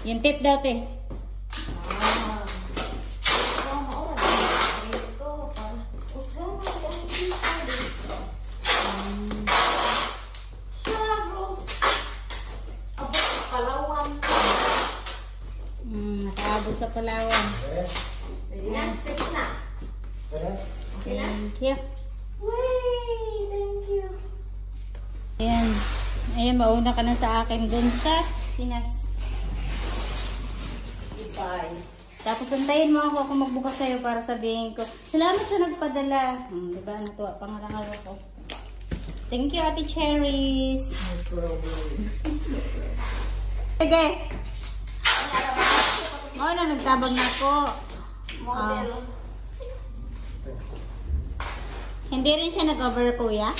Yung tip daw, te. Nakaabot sa Palawan. Thank you. Thank you. Ayan. Ayan, mauna ka na sa akin dun sa Pinas. Goodbye. Tapos antayin mo ako kung magbukas sa'yo para sabihin ko, salamat sa nagpadala. Diba? Natuwa pang langal ko. Thank you, Ate Cherries. No problem. Sige. Oo na, nagtabag na ako. Model. Hindi rin siya nag-over, kuya?